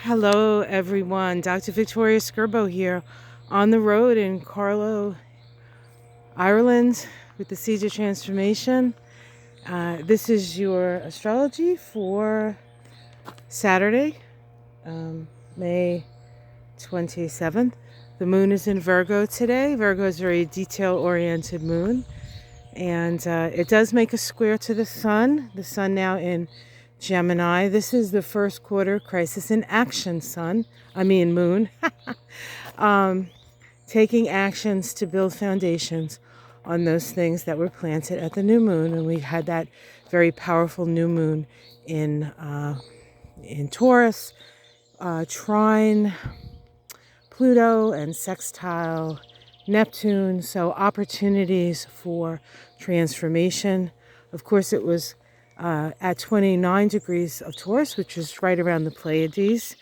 Hello everyone, Dr. Victoria Skirbo here on the road in Carlow, Ireland with the Seeds of Transformation. This is your astrology for Saturday, May 27th. The moon is in Virgo today. Virgo is a very detail-oriented moon, and it does make a square to the sun now in Gemini. This is the first quarter crisis in action moon. Taking actions to build foundations on those things that were planted at the new moon. And we had that very powerful new moon in Taurus, trine Pluto and sextile Neptune. So opportunities for transformation. Of course, it was at 29 degrees of Taurus, which is right around the Pleiades.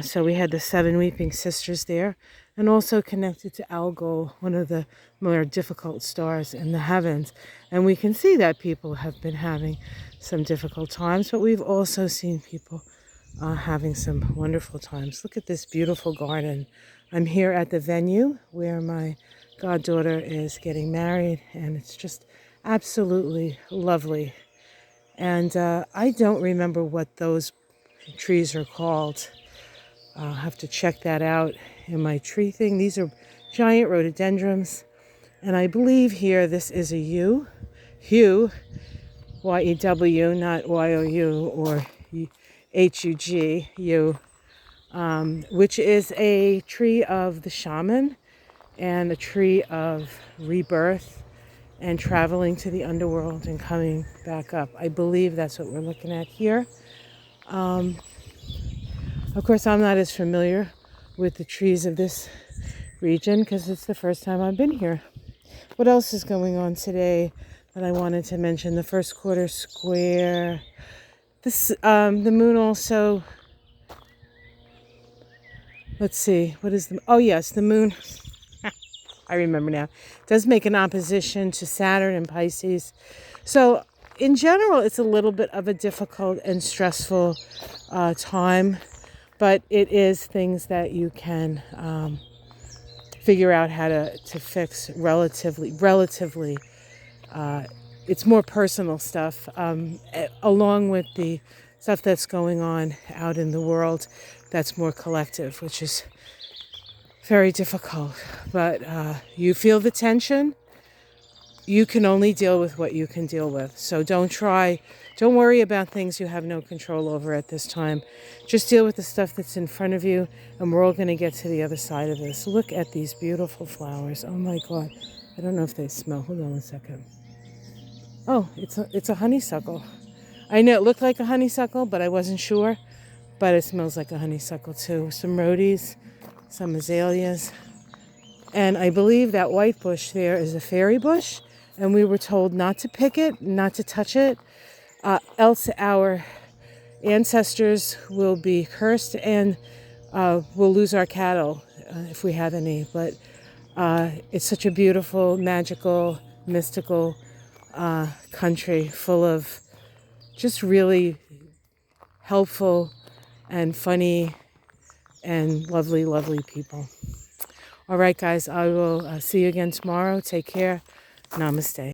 So we had the 7 weeping sisters there, and also connected to Algol, one of the more difficult stars in the heavens. And we can see that people have been having some difficult times, but we've also seen people having some wonderful times. Look at this beautiful garden. I'm here at the venue where my goddaughter is getting married, and it's just absolutely lovely. And I don't remember what those trees are called. I'll have to check that out in my tree thing. These are giant rhododendrons. And I believe here this is a yew, Y-E-W, not Y-O-U or H-U-G, yew, which is a tree of the shaman and a tree of rebirth and traveling to the underworld and coming back up. I believe that's what we're looking at here. Of course, I'm not as familiar with the trees of this region because it's the first time I've been here. What else is going on today that I wanted to mention? The first quarter square. The moon also, let's see, the moon, I remember now, does make an opposition to Saturn and Pisces. So in general, it's a little bit of a difficult and stressful time, but it is things that you can figure out how to fix relatively. It's more personal stuff, along with the stuff that's going on out in the world that's more collective, which is very difficult. But you feel the tension. You can only deal with what you can deal with. So don't worry about things you have no control over at this time. Just deal with the stuff that's in front of you, and we're all going to get to the other side of this. Look at these beautiful flowers. Oh my God. I don't know if they smell. Hold on a second. Oh, it's a honeysuckle. I know it looked like a honeysuckle, but I wasn't sure. But it smells like a honeysuckle too. Some rhodies, some azaleas. And I believe that white bush there is a fairy bush. And we were told not to pick it, not to touch it. Else our ancestors will be cursed, and we'll lose our cattle if we have any. But it's such a beautiful, magical, mystical country full of just really helpful and funny and lovely, lovely people. All right, guys, I will see you again tomorrow. Take care. Namaste.